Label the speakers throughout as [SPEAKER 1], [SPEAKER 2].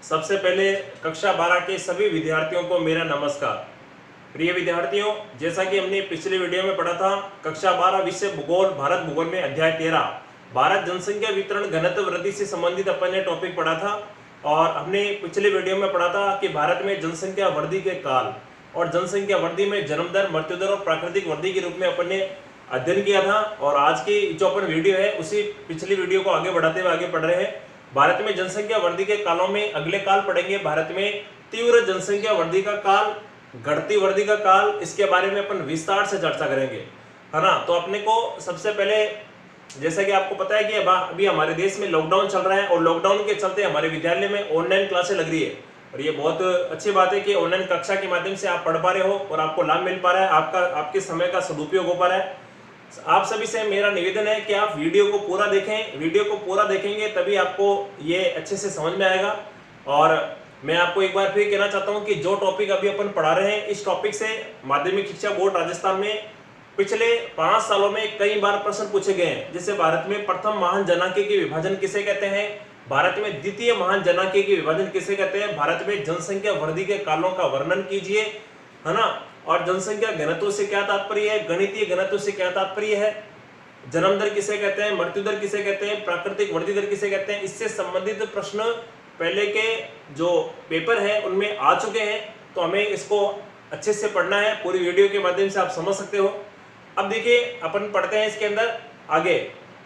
[SPEAKER 1] सबसे पहले कक्षा 12 के सभी विद्यार्थियों को मेरा नमस्कार। प्रिय विद्यार्थियों, जैसा कि हमने पिछले वीडियो में पढ़ा था, कक्षा 12 विषय भूगोल भारत भूगोल में अध्याय 13 भारत जनसंख्या वितरण घनत्व वृद्धि से संबंधित अपन ने टॉपिक पढ़ा था। और हमने पिछले वीडियो में पढ़ा था कि भारत में जनसंख्या वृद्धि के काल और जनसंख्या वृद्धि में जन्म दर, मृत्यु दर और प्राकृतिक वृद्धि के रूप में अपन ने अध्ययन किया था। और आज की जो अपन वीडियो है उसी पिछली वीडियो को आगे बढ़ाते हुए आगे पढ़ रहे हैं। भारत में जनसंख्या वृद्धि के कालों में अगले काल पढ़ेंगे। भारत में तीव्र जनसंख्या वृद्धि का काल, घटती वृद्धि का काल, इसके बारे में अपन विस्तार से चर्चा करेंगे, है ना। तो अपने को सबसे पहले, जैसा कि आपको पता है कि अभी हमारे देश में लॉकडाउन चल रहा है और लॉकडाउन के चलते हमारे विद्यालय में ऑनलाइन क्लासें लग रही है। और ये बहुत अच्छी बात है कि ऑनलाइन कक्षा के माध्यम से आप पढ़ पा रहे हो और आपको लाभ मिल पा रहा है, आपके समय का सदुपयोग हो पा रहा है। आप सभी से मेरा निवेदन है कि आप वीडियो को पूरा देखें। वीडियो को पूरा देखेंगे तभी आपको ये अच्छे से समझ में आएगा। और मैं आपको एक बार फिर कहना चाहता हूं कि जो टॉपिक अभी अपन पढ़ा रहे हैं, इस टॉपिक से माध्यमिक शिक्षा बोर्ड राजस्थान में पिछले 5 सालों में कई बार प्रश्न पूछे गए हैं। जैसे भारत में प्रथम महान जनांक की विभाजन किसे कहते हैं, भारत में द्वितीय महान जनांक की विभाजन किसे कहते हैं, भारत में जनसंख्या वृद्धि के कालों का वर्णन कीजिए, है ना। और जनसंख्या घनत्व से क्या तात्पर्य है, गणितीय घनत्व से क्या तात्पर्य है, जन्म दर किसे कहते हैं, मृत्यु दर किसे कहते हैं, प्राकृतिक वृद्धि दर किसे कहते हैं, इससे संबंधित प्रश्न पहले के जो पेपर है उनमें आ चुके हैं। तो हमें इसको अच्छे से पढ़ना है, पूरी वीडियो के माध्यम से आप समझ सकते हो। अब देखिए अपन पढ़ते हैं इसके अंदर आगे।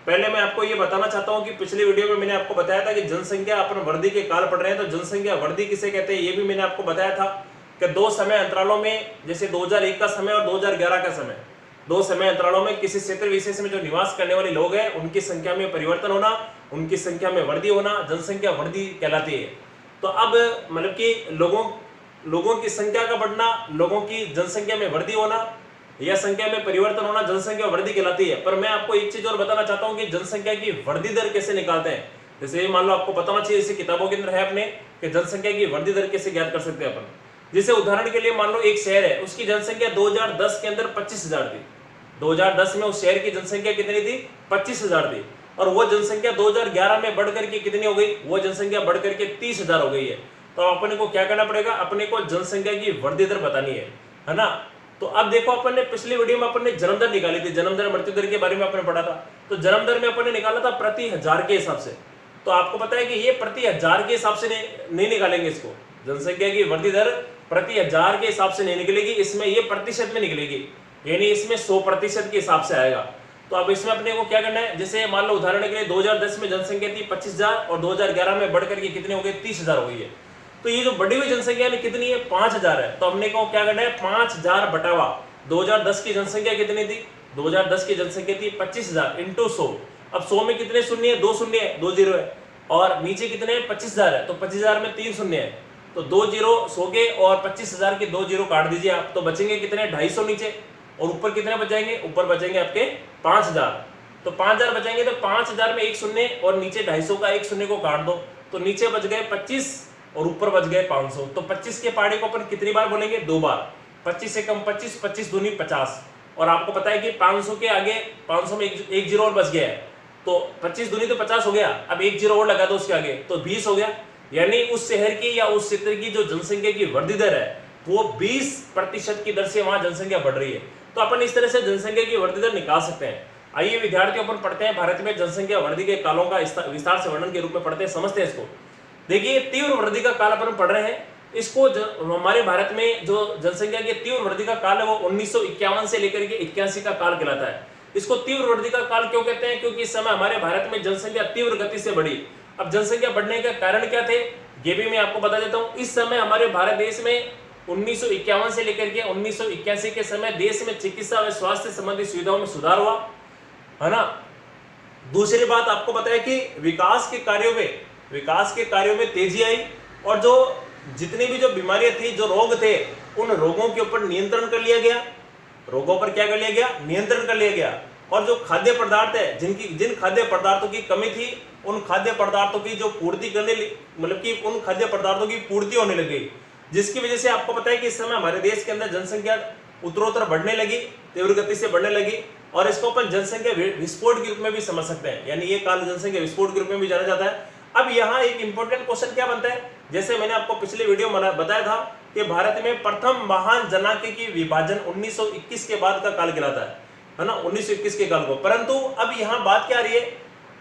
[SPEAKER 1] पहले मैं आपको ये बताना चाहता हूँ कि पिछली वीडियो में मैंने आपको बताया था कि जनसंख्या अपन वृद्धि के काल पढ़ रहे हैं, तो जनसंख्या वृद्धि किसे कहते हैं ये भी मैंने आपको बताया था कि 2 समय अंतरालों में, जैसे 2001 का समय और 2011 का समय, 2 समय अंतरालों में किसी क्षेत्र विशेष में जो निवास करने वाले लोग हैं उनकी संख्या में परिवर्तन होना, उनकी संख्या में वृद्धि होना जनसंख्या वृद्धि कहलाती है। तो अब मतलब कि लोगों की संख्या का बढ़ना, लोगों की जनसंख्या में वृद्धि होना या संख्या में परिवर्तन होना जनसंख्या वृद्धि कहलाती है। पर मैं आपको एक चीज और बताना चाहता हूं कि जनसंख्या की वृद्धि दर कैसे निकालते हैं। जैसे मान लो आपको बताना चाहिए, जैसे किताबों के अंदर है अपने कि जनसंख्या की वृद्धि दर कैसे ज्ञात कर सकते हैं अपन। जैसे उदाहरण के लिए मान लो एक शहर है, उसकी जनसंख्या 2010 के अंदर 25,000 थी। 2010 में उस शहर की जनसंख्या कितनी थी, 25,000 थी। और वो जनसंख्या 2011 में बढ़ करके कितनी हो गई, वो जनसंख्या बढ़ करके 30,000 हो गई है। तो अपने को क्या करना पड़ेगा, अपने को जनसंख्या की वृद्धि दर बतानी है ना। तो अब देखो अपन ने पिछली वीडियो में अपन ने जन्म दर निकाली थी, जन्म दर मृत्यु दर के बारे में अपन ने पढ़ा था। तो जन्म दर में अपन ने निकाला था प्रति हजार के हिसाब से। तो आपको पता है कि ये प्रति हजार के हिसाब से नहीं निकालेंगे इसको, जनसंख्या की वृद्धि दर प्रति हजार के हिसाब से नहीं निकलेगी, इसमें ये प्रतिशत में निकलेगी, यानी इसमें 100% के हिसाब से आएगा। तो अब इसमें अपने को क्या करना है, जैसे मान लो उदाहरण के लिए 2010 में जनसंख्या थी 25,000 और 2011 में बढ़कर के कितनी हो गई, 30,000 हो गई है। तो ये जो बढ़ी हुई जनसंख्या कितनी है, 5,000 है। तो हमने को क्या करना है, 5,000 बटावा 2010 की जनसंख्या कितनी थी, 2010 की जनसंख्या थी 25,000 इंटू 100। अब 100 में कितने शून्य है, 2 शून्य है, 2 जीरो है। और नीचे कितने है, 25,000 है। तो 25,000 में 3 शून्य है, तो 2 जीरो 100 के और 25,000 के 2 जीरो काट दीजिए आप, तो बचेंगे कितने, 250 नीचे। और ऊपर कितने बचाएंगे, ऊपर बचेंगे आपके 5,000। तो 5,000 बचेंगे, तो 5,000 में 1 शून्य और नीचे 250 का 1 शून्य को काट दो, तो नीचे बच गए 25 और ऊपर बच गए 500। तो 25 के पहाड़े को अपन कितनी बार बोलेंगे, 2 बार। 25 से कम 25, 25 दूनी 50। और आपको पता है कि 500 के आगे 500 में एक जीरो और बच गया है, तो 25 दूनी तो 50 हो गया। अब एक जीरो और लगा दो उसके आगे, तो 20 हो गया। यानी उस शहर की या उस क्षेत्र की जो जनसंख्या की वृद्धि दर है वो 20% की दर से वहां जनसंख्या बढ़ रही है। तो अपन इस तरह से जनसंख्या की वृद्धि दर निकाल सकते हैं। आइए विद्यार्थियों, अपन पढ़ते हैं भारत में जनसंख्या वृद्धि के कालों का विस्तार से वर्णन के रूप में पढ़ते हैं, समझते हैं इसको। देखिए, तीव्र वृद्धि का काल अपन पढ़ रहे हैं। इसको हमारे भारत में जो जनसंख्या की तीव्र वृद्धि का काल है वो 1951 से लेकर के 81 का काल कहलाता है। इसको तीव्र वृद्धि का काल क्यों कहते हैं, क्योंकि इस समय हमारे भारत में जनसंख्या तीव्र गति से बढ़ी। अब जनसंख्या बढ़ने का कारण क्या थे, ये भी मैं आपको बता देता हूं। इस समय हमारे भारत देश में 1951 से लेकर के 1981 के समय देश में चिकित्सा व स्वास्थ्य संबंधी सुविधाओं में सुधार हुआ, है ना। दूसरी बात आपको पता है कि विकास के कार्यों में तेजी आई, और जो जितनी भी जो बीमारियां थी, जो रोग थे, उन रोगों के ऊपर नियंत्रण कर लिया गया। रोगों पर क्या कर लिया गया, नियंत्रण कर लिया गया। और जो खाद्य पदार्थ है, जिन खाद्य पदार्थों की कमी थी, उन खाद्य पदार्थों की जो पूर्ति करने, मतलब कि उन खाद्य पदार्थों की पूर्ति होने लगी, जिसकी वजह से आपको पता है कि इस समय हमारे देश के अंदर जनसंख्या उत्तरोत्तर बढ़ने लगी, तीव्र गति से बढ़ने लगी। और इसको अपन जनसंख्या विस्फोट के रूप में भी समझ सकते हैं, यानी ये काल जनसंख्या विस्फोट के रूप में भी जाना जाता है। अब यहाँ एक इंपॉर्टेंट क्वेश्चन क्या बनता है जैसे मैंने आपको पिछले वीडियो में बताया था कि भारत में प्रथम महान जनांगीय विभाजन 1921 के बाद का काल कहलाता है ना, 1921 के काल को। परंतु अब यहाँ बात क्या आ रही है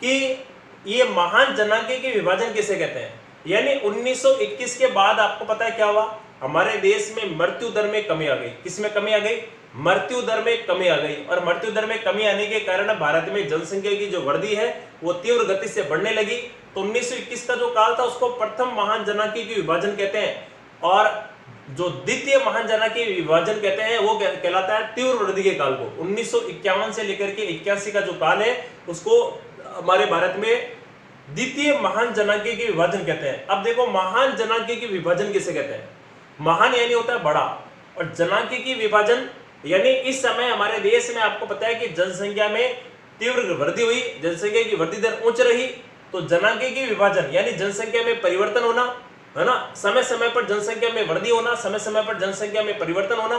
[SPEAKER 1] कि ये महान जनांगीय के विभाजन किसे कहते हैं, यानी 1921 के बाद आपको पता है क्या हुआ, हमारे देश में मृत्यु दर में कमी आ गई। किसमें कमी आ गई? मृत्यु दर में कमी आ गई। और मृत्यु दर में कमी आने के कारण भारत में जनसंख्या की जो वृद्धि है वो तीव्र गति से बढ़ने लगी। तो 1921 का जो काल था उसको प्रथम महान जनांगीय विभाजन कहते हैं, और जो द्वितीय महान जनांगीय विभाजन कहते हैं वो कहलाता है तीव्र वृद्धि के काल को। 1951 से लेकर के 81 का जो काल है उसको हमारे भारत में द्वितीय महान जनांगीय विभाजन कहते हैं। अब देखो, महान जनांगीय विभाजन किसे कहते हैं? महान यानी होता है बड़ा, और जनांगीय विभाजन यानी इस समय हमारे देश में आपको पता है कि जनसंख्या में तीव्र वृद्धि हुई, जनसंख्या की वृद्धि दर उच्च रही। तो जनांगीय विभाजन यानी जनसंख्या में परिवर्तन होना, है ना, समय समय पर जनसंख्या में वृद्धि होना, समय समय पर जनसंख्या में परिवर्तन होना।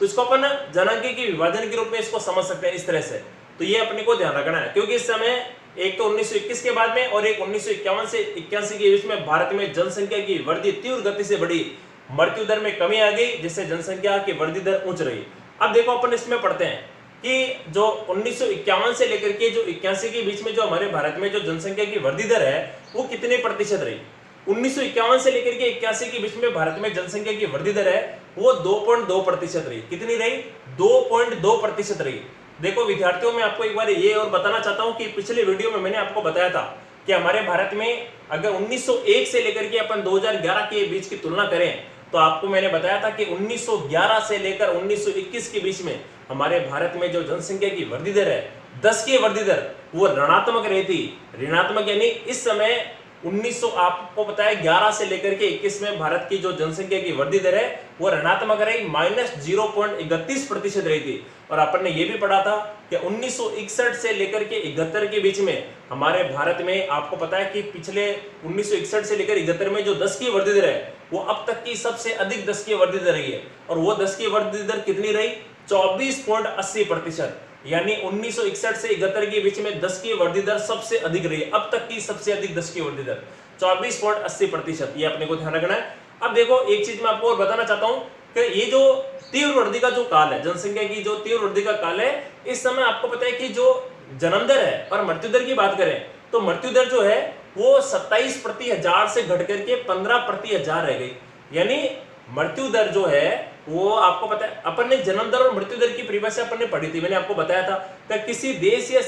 [SPEAKER 1] तो इसको अपन जनांगीय विभाजन के रूप में इसको समझ सकते हैं इस तरह से। तो ये अपने को ध्यान रखना है, क्योंकि इस समय एक तो 1921 के बाद में और एक 1951 से 81 के बीच में भारत में जनसंख्या की वृद्धि तीव्र गति से बढ़ी, मृत्यु दर में कमी आ गई, जिससे जनसंख्या की वृद्धि दर उच्च रही। अब देखो, अपन इसमें पढ़ते हैं कि जो 1951 से लेकर के जो 81 के बीच में जो हमारे भारत में जो जनसंख्या की वृद्धि दर है वो कितने प्रतिशत रही। 1951 से लेकर के 81 के बीच में भारत में जनसंख्या की वृद्धि दर है वो 2.2% रही। कितनी रही? 2.2% रही। देखो विद्यार्थियों, मैं आपको एक बार ये और बताना चाहता हूं कि पिछले वीडियो में मैंने आपको बताया था कि हमारे भारत में अगर 1901 से लेकर के अपन 2011 के बीच की तुलना करें तो आपको मैंने बताया था कि 1911 से लेकर 1921 के बीच में हमारे भारत में जो जनसंख्या की वृद्धि दर है 10 की वृद्धि दर वो ऋणात्मक रही थी। ऋणात्मक यानी इस समय 1900 आपको पता है 11 से लेकर के 21 में भारत की जो जनसंख्या की वृद्धि दर है वो ऋणात्मक रही, -0.31% रही थी। और अपन ने ये भी पढ़ा था कि 1961 से लेकर के 71 के बीच में हमारे भारत में आपको पता है कि पिछले 1961 से लेकर 71 में जो 10 की वृद्धि दर है वो अब तक की सबसे अधिक 10 की वृद्धि दर रही है। और वो 10 की वृद्धि दर कितनी रही? 24.80%। यानी 1961 से 71 के बीच में 10 की वृद्धि दर सबसे अधिक रही है, अब तक की सबसे अधिक 10 की वृद्धि दर 24.80%। ये अपने को ध्यान रखना है। अब देखो, एक चीज मैं आपको और बताना चाहता हूं कि ये जो तीव्र वृद्धि का जो काल है, जनसंख्या की जो तीव्र वृद्धि का काल है, इस समय आपको पता है कि जो जन्म दर है और मृत्यु दर की बात करें तो मृत्यु दर जो है वो 27 प्रति हजार से घट करके 15 प्रति हजार रह गई। यानी मृत्यु दर जो है वो आपको पता है, अपन ने जन्म दर और मृत्यु दर की परिभाषा अपन ने पढ़ी थी, मैंने आपको बताया था कि किसी देश या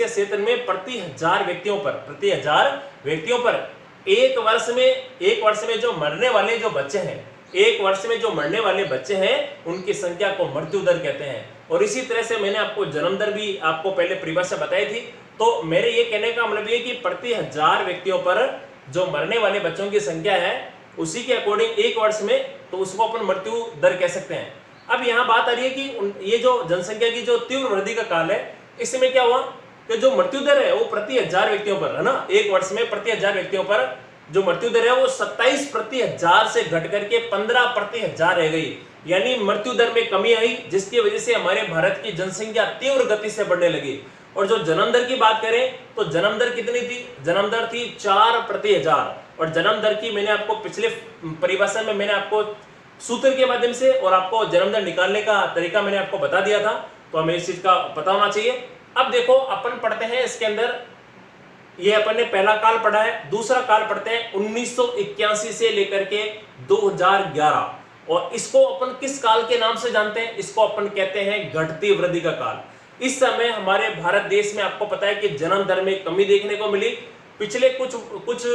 [SPEAKER 1] क्षेत्र में प्रति हजार व्यक्तियों पर एक वर्ष में जो मरने वाले जो बच्चे हैं, एक वर्ष में जो मरने वाले बच्चे हैं उनकी संख्या को मृत्यु दर कहते हैं। और इसी तरह से मैंने आपको जन्म दर भी आपको पहले परिभाषा बताई थी। तो मेरे ये कहने का मतलब ये कि प्रति हजार व्यक्तियों पर जो मरने वाले बच्चों की संख्या है उसी के अकॉर्डिंग एक वर्ष में, तो उसको अपन मृत्यु दर कह सकते हैं। अब यहाँ बात आ रही है कि ये जो जनसंख्या की जो तीव्र वृद्धि का काल है इसमें क्या हुआ कि जो मृत्यु दर है वो प्रति हजार व्यक्तियों पर, है ना, एक वर्ष में प्रति हजार व्यक्तियों पर जो मृत्यु दर है वो 27 प्रति हजार से घट करके 15 प्रति हजार रह गई। यानी मृत्यु दर में कमी आई, जिसकी वजह से हमारे भारत की जनसंख्या तीव्र गति से बढ़ने लगी। और जो जन्म दर की बात करें तो जन्म दर कितनी थी? जन्म दर थी 4 प्रति हजार। और जन्म दर की मैंने आपको पिछले परिभाषा में मैंने आपको सूत्र के माध्यम से और आपको जन्म दर निकालने का तरीका मैंने आपको बता दिया था, तो हमें इस चीज का पता होना चाहिए। अब देखो, अपन पढ़ते हैं इसके अंदर, ये अपन ने पहला काल पढ़ा है, दूसरा काल पढ़ते हैं 1981 से लेकर के 2011। और इसको अपन किस काल के नाम से जानते हैं? इसको अपन कहते हैं घटती वृद्धि का काल। इस समय हमारे भारत देश में आपको पता है कि जन्म दर में कमी देखने को मिली। पिछले कुछ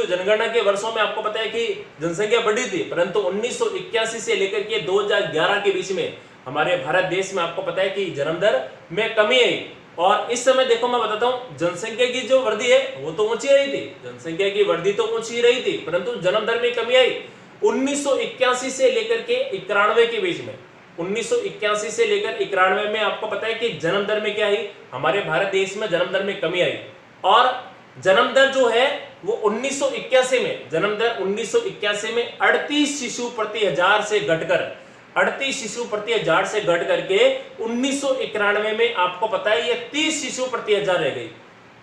[SPEAKER 1] जनगणना के वर्षों में आपको पता है कि जनसंख्या बढ़ी थी, परंतु 1981 से लेकर के 2011 के बीच में हमारे भारत देश में आपको पता है कि जन्म दर में कमी आई। और इस समय देखो, मैं बताता हूं, जनसंख्या की जो वृद्धि है वो तो ऊंची रही थी, जनसंख्या की वृद्धि तो ऊंची रही थी, परंतु जन्म दर में कमी आई। 1981 से लेकर के 91 के बीच में, 1981 से लेकर 91 में आपको पता है कि जन्म दर में क्या आई? हमारे भारत देश में जन्म दर में कमी आई। और जन्म दर जो है वो 1981 में, जन्म दर 1981 में 38 शिशु प्रति हजार से घटकर 38 शिशु प्रति हजार से घट करके 1991 में आपको पता है ये 30 शिशु प्रति हजार रह गई।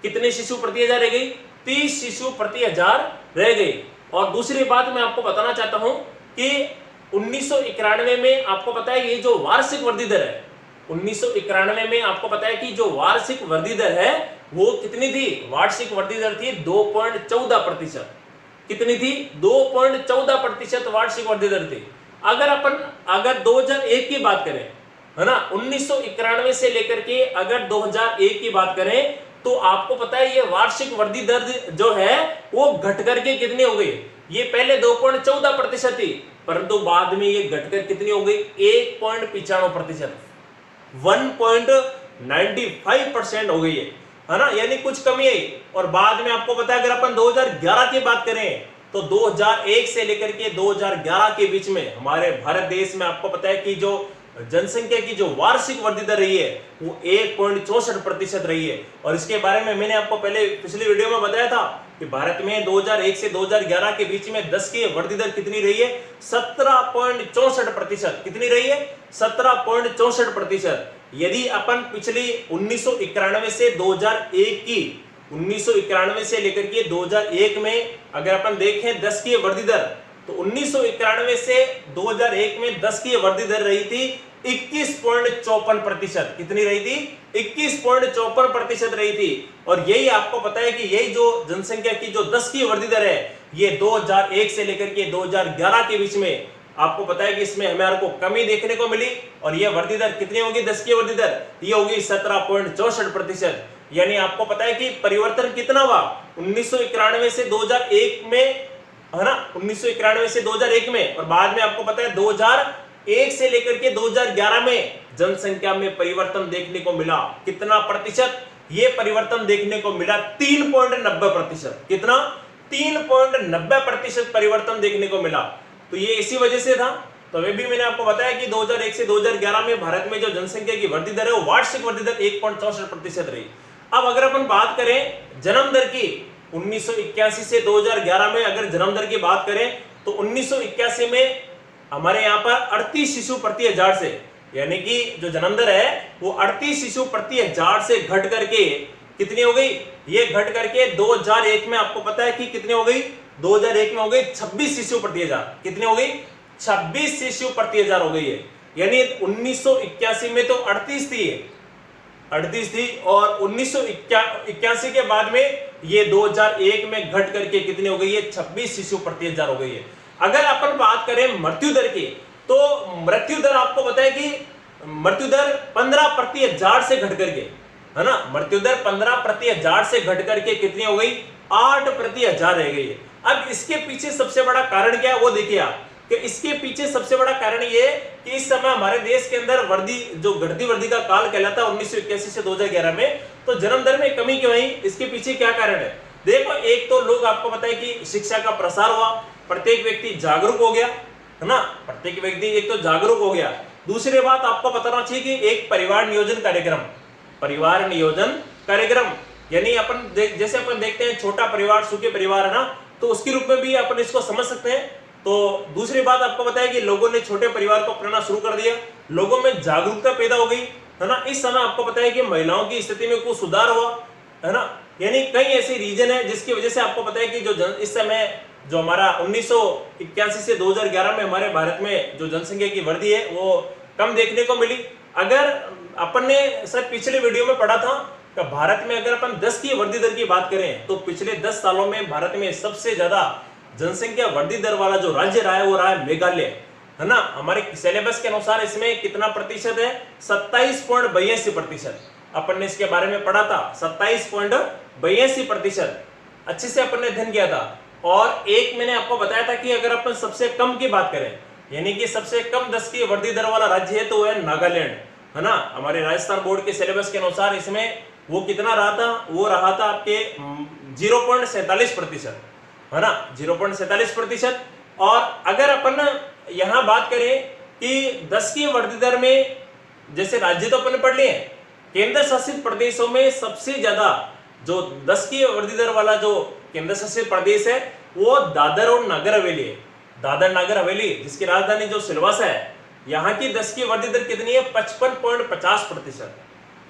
[SPEAKER 1] कितने शिशु प्रति हजार रह गई? 30 शिशु प्रति हजार रह गई। और दूसरी बात मैं आपको बताना चाहता हूं कि 1991 में आपको पता है ये जो वार्षिक वृद्धि दर है, 1991 में आपको पता है कि जो वार्षिक वृद्धि दर है वो कितनी थी? वार्षिक वृद्धि दर थी 2.14%। कितनी थी? 2.14% वार्षिक वृद्धि दर थी। अगर 2001 की बात करें, है ना, 1991 से लेकर के अगर 2001 की बात करें तो आपको पता है ये वार्षिक वृद्धि दर जो है वो घट करके कितनी हो गई? ये पहले 2.14% थी, परंतु बाद में ये घटकर कितनी हो गई? 1.95%, 1.95% हो गई है ना, यानी कुछ कमी आई। और बाद में आपको पता है अगर अपन 2011 की बात करें तो 2001 से लेकर के 2011 के बीच में हमारे भारत देश में आपको पता है कि जो जनसंख्या की जो वार्षिक वृद्धि दर रही है वो 1.64% रही है। और इसके बारे में मैंने आपको पहले पिछली वीडियो में बताया था कि भारत में 2001 से 2011 के बीच में 10 की वृद्धि दर कितनी रही है? 17.64%। कितनी रही है? 17.64%। यदि अपन पिछली 1991 से 2001 की 1991 से लेकर के 2001 में अगर अपन देखें 10 की वृद्धि दर, तो 1991 से 2001 में 10 की वृद्धि दर रही थी 21.54%। कितनी रही थी? 21.54% रही थी। और यही आपको पता है कि यही जो जनसंख्या की जो 10 की वृद्धि दर है ये 2001 से लेकर के 2011 के बीच में आपको पता है कि इसमें हमारे को कमी देखने को मिली। और ये वृद्धि दर कितनी होगी? 10 की वृद्धि दर ये होगी 17.64%। यानी आपको पता है कि परिवर्तन कितना हुआ 1991 से 2001 में, है ना, 1991 से 2001 में। और बाद में आपको पता है 2001 से लेकर के 2011 में जनसंख्या में परिवर्तन देखने को मिला। कितना प्रतिशत? ये परिवर्तन देखने को मिला 3.90%। कितना? 3.90% परिवर्तन देखने को मिला। तो ये इसी वजह से था। तो अभी भी मैंने आपको बताया कि 2001 से 2011 में भारत में जो जनसंख्या की वृद्धि दर है वो वार्षिक वृद्धि दर 1.64% रही। अब अगर अपन बात करें जन्म दर की, 1981 से 2011 में अगर जन्म दर की बात करें तो 1981 में हमारे यहाँ पर 38 शिशु प्रति हजार से, यानी कि जो जन्म दर है वो 38 शिशु प्रति हजार से घट करके कितनी हो गई? ये घट करके 2001 में आपको पता है कि कितनी हो गई? 2001 में हो गई 26 शिशु प्रति हजार। कितनी हो गई? 26 शिशु प्रति हजार हो गई है। यानी 1981 में तो 38 थी और 1981 के बाद में ये 2001 में घट करके कितनी हो गई है? 26 शिशु प्रति हजार हो गई है। अगर अपन बात करें मृत्यु दर की, तो मृत्यु दर आपको पता है कि मृत्यु दर 15 प्रति हजार से घट करके, है ना, मृत्यु दर 15 प्रति हजार से घट करके कितनी हो गई? 8 प्रति हजार रह गई है। अब इसके पीछे सबसे बड़ा कारण क्या है वो देखिए आप, कि इसके पीछे सबसे बड़ा कारण ये कि इस समय हमारे देश के अंदर जो घटती वृद्धि का काल कहलाता है 1981 से 2011 में, तो जन्म दर में कमी क्यों आई? इसके पीछे क्या कारण है? देखो, एक तो लोग आपको पता है कि शिक्षा का प्रसार हुआ, प्रत्येक व्यक्ति जागरूक हो गया, है ना, प्रत्येक व्यक्ति एक तो जागरूक हो गया। दूसरी बात आपको बताना चाहिए कि एक परिवार नियोजन कार्यक्रम, यानी अपन जैसे अपन देखते हैं छोटा परिवार सुखी परिवार, है ना, तो उसके रूप में भी अपन इसको समझ सकते हैं। तो दूसरी बात आपको पता है कि लोगों ने छोटे परिवार को अपनाना शुरू कर दिया, लोगों में जागरूकता पैदा हो गई, है ना। इस समय आपको पता है कि महिलाओं की स्थिति में कुछ सुधार हुआ, है ना। यानी कई ऐसे रीजन है जिसकी वजह से आपको पता है कि इस समय जो हमारा 1981 से 2011 में हमारे भारत में जो जनसंख्या की वृद्धि है वो कम देखने को मिली। अगर अपन ने सर पिछले वीडियो में पढ़ा था कि भारत में अगर अपन 10 की वृद्धि दर की बात करें तो पिछले 10 सालों में भारत में सबसे ज्यादा जनसंख्या वृद्धि दर वाला जो राज्य रहा है वो रहा है मेघालय, है ना। हमारे सिलेबस के अनुसार इसमें कितना प्रतिशत है? 27.82%। अपन ने इसके बारे में पढ़ा था, 27.82%। अच्छे से अपन ने अध्ययन किया था। और एक मैंने आपको बताया था कि अगर अपन सबसे कम की बात करें, यानी कि सबसे कम 10 की वृद्धि दर वाला राज्य है तो वो है नागालैंड, है ना। हमारे राजस्थान बोर्ड के सिलेबस के अनुसार इसमें वो कितना रहा था? वो रहा था आपके 0.47%, है ना, 0.47%। और अगर अपन यहाँ बात करें कि 10 की वृद्धि दर में जैसे राज्य तो अपन ने पढ़ लिए हैं, केंद्र शासित प्रदेशों में सबसे ज्यादा जो 10 की वृद्धि दर वाला जो केंद्र शासित प्रदेश है वो दादर और नगर हवेली है। दादर नगर हवेली जिसकी राजधानी जो सिलवासा है, यहाँ की 10 की वृद्धि दर कितनी है? 55.50%।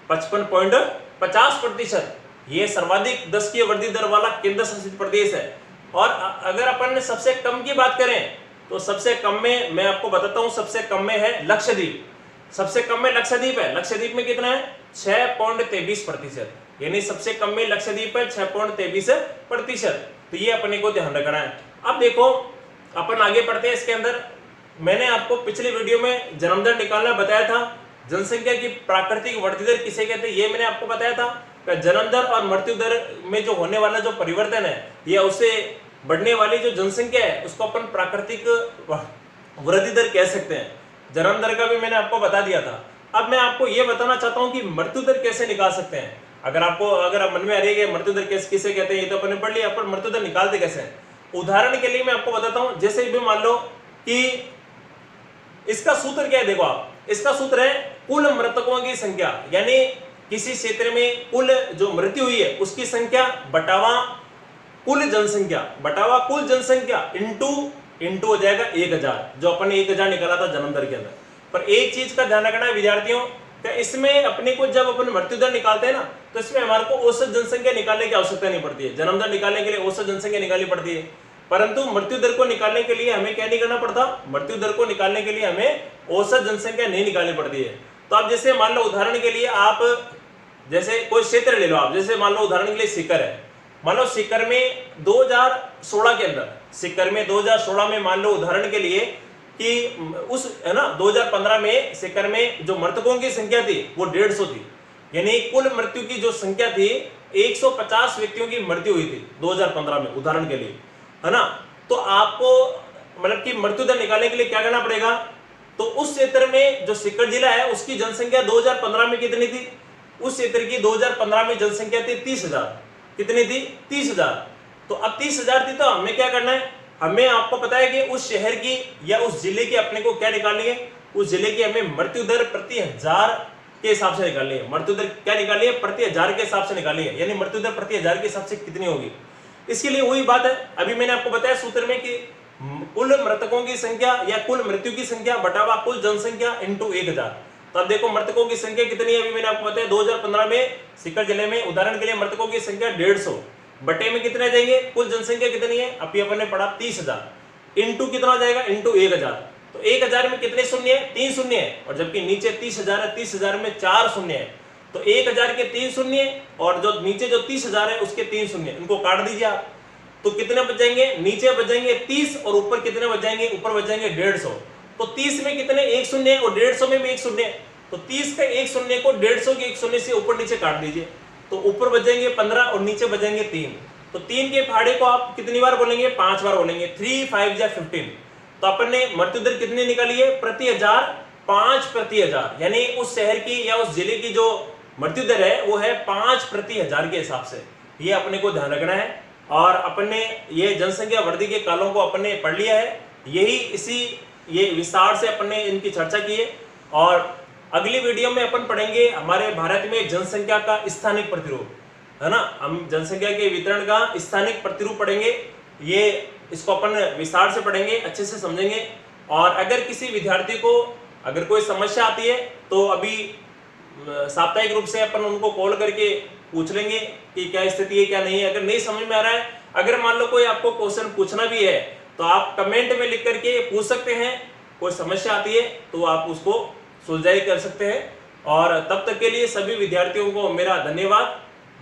[SPEAKER 1] 55.50%। ये सर्वाधिक 10 की वृद्धि दर वाला केंद्र शासित प्रदेश है। और अगर अपन सबसे कम की बात करें तो सबसे कम में मैं आपको बताता हूं, सबसे कम में है लक्षद्वीप। सबसे कम में लक्षद्वीप है। लक्षद्वीप में कितना है? 6.23%। यानी सबसे कम में लक्षद्वीप है 6.23%। तो ये अपने को ध्यान रखना है। अब देखो अपन आगे बढ़ते हैं इसके अंदर। मैंने आपको पिछली वीडियो में जन्मदर निकालना बताया था, जनसंख्या की प्राकृतिक वृद्धि दर किसे कहते हैं ये मैंने आपको बताया था। जन्म दर और मृत्यु दर में जो होने वाला जो परिवर्तन है या उससे बढ़ने वाली जो जनसंख्या है उसको अपन प्राकृतिक वृद्धि दर कह सकते हैं। जन्म दर का भी मैंने आपको बता दिया था। अब मैं आपको ये बताना चाहता हूं कि मृत्यु दर कैसे निकाल सकते हैं। अगर आप मन में आ रही है मृत्यु दर किसे कहते हैं, ये तो अपन ने पढ़ लिया, अपन मृत्यु दर निकालते कैसे हैं। उदाहरण के लिए मैं आपको बताता हूं, जैसे भी मान लो कि इसका सूत्र क्या है, देखो आप, इसका सूत्र है कुल मृतकों की संख्या, यानी किसी क्षेत्र में कुल जो मृत्यु हुई है उसकी संख्या बटावा कुल जनसंख्या इंटू हो जाएगा 1000, जो अपन ने 1000 निकाला था जन्म दर के अंदर। पर एक चीज का ध्यान रखना है विद्यार्थियों, तो इसमें अपने को जब अपन मृत्यु दर निकालते हैं ना, तो इसमें हमारे को औसत जनसंख्या निकालने की आवश्यकता नहीं पड़ती है। जन्म दर निकालने के लिए औसत जनसंख्या निकालनी पड़ती है, परंतु मृत्यु दर को निकालने के लिए हमें क्या नहीं करना पड़ता? मृत्यु दर को निकालने के लिए हमें औसत जनसंख्या नहीं निकालनी पड़ती है। तो आप जैसे मान लो उदाहरण के लिए आप जैसे कोई क्षेत्र ले लो आप, जैसे मान लो उदाहरण के लिए सीकर है। मान लो सीकर में 2016 के अंदर, सीकर में 2016 में मान लो उदाहरण के लिए कि उस है ना 2015 में सीकर में जो मृतकों की संख्या थी वो 150 थी। यानी कुल मृत्यु की जो संख्या थी 150 व्यक्तियों की मृत्यु हुई थी 2015 में, उदाहरण के लिए, है ना। तो आपको मतलब कि मृत्यु दर निकालने के लिए क्या करना पड़ेगा? तो उस क्षेत्र में जो सीकर जिला है उसकी जनसंख्या 2015 में कितनी थी? उस क्षेत्र की 2015 में जनसंख्या थी 30,000। कितनी थी? 30,000। तो अब 30,000 थी, तो हमें क्या करना है? हमें आपको पता है कि उस शहर की या उस जिले की अपने को क्या निकालनी है? उस जिले की हमें मृत्यु दर प्रति 1000 के हिसाब से निकालनी है। मृत्यु दर क्या निकालनी है? प्रति 1000 के हिसाब से निकालनी है। यानी मृत्यु दर प्रति 1000 के हिसाब से कितनी होगी? इसके लिए वही बात है, अभी मैंने आपको बताया सूत्र में कि कुल मृतकों की संख्या या कुल मृत्यु की संख्या बटावा कुल जनसंख्या इंटू 1000। तो अब देखो मृतकों की संख्या कितनी है, अभी मैंने आपको बताया 2015 में सीकर जिले में उदाहरण के लिए मृतकों की संख्या 150 बटे में कितने जाएंगे? कुल जनसंख्या कितनी है? अभी अपन ने पढ़ा 30,000 इंटू कितना हो जाएगा? इंटू 1000। तो 1000 में कितने शून्य है? 3 शून्य है, और जबकि नीचे 30,000 है, 30,000 में 4 शून्य है। तो 1000 के 3 शून्य और जो नीचे जो 30,000 है उसके 3 शून्य, इनको काट दीजिए आप। तो कितने बच जाएंगे? नीचे बच जाएंगे 30 और ऊपर कितने बच जाएंगे? ऊपर बच जाएंगे 150। तो 30 में कितने? 1 शून्य और 150 में भी 1 शून्य। तो 30 का 1 शून्य को 150 के 1 शून्य से ऊपर नीचे काट दीजिए, तो ऊपर बच जाएंगे 15 और नीचे बच जाएंगे 3। तो 3 के फाड़े को आप कितनी बार बोलेंगे? 5 बार बोलेंगे। 3 5 या 15। तो अपन ने मृत्यु दर कितनी निकाली है? प्रति 1000, 5 प्रति 1000। यानी उस शहर की या उस जिले की जो मृत्यु दर है वो है 5 प्रति 1000 के हिसाब से। ये अपने को ध्यान रखना है। और अपन ने ये जनसंख्या वृद्धि के कालों को अपन ने पढ़ लिया है। ये विस्तार से अपन ने इनकी चर्चा की है। और अगली वीडियो में अपन पढ़ेंगे हमारे भारत में जनसंख्या का स्थानिक प्रतिरूप, है ना। हम जनसंख्या के वितरण का स्थानिक प्रतिरूप पढ़ेंगे। ये इसको अपन विस्तार से पढ़ेंगे, अच्छे से समझेंगे। और अगर किसी विद्यार्थी को अगर कोई समस्या आती है तो अभी साप्ताहिक रूप से अपन उनको कॉल करके पूछ लेंगे कि क्या स्थिति है क्या नहीं है। अगर नहीं समझ में आ रहा है, अगर मान लो कोई आपको क्वेश्चन पूछना भी है तो आप कमेंट में लिख करके पूछ सकते हैं। कोई समस्या आती है तो आप उसको सुलझाई कर सकते हैं। और तब तक के लिए सभी विद्यार्थियों को मेरा धन्यवाद।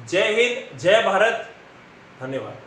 [SPEAKER 1] जय हिंद, जय भारत, धन्यवाद।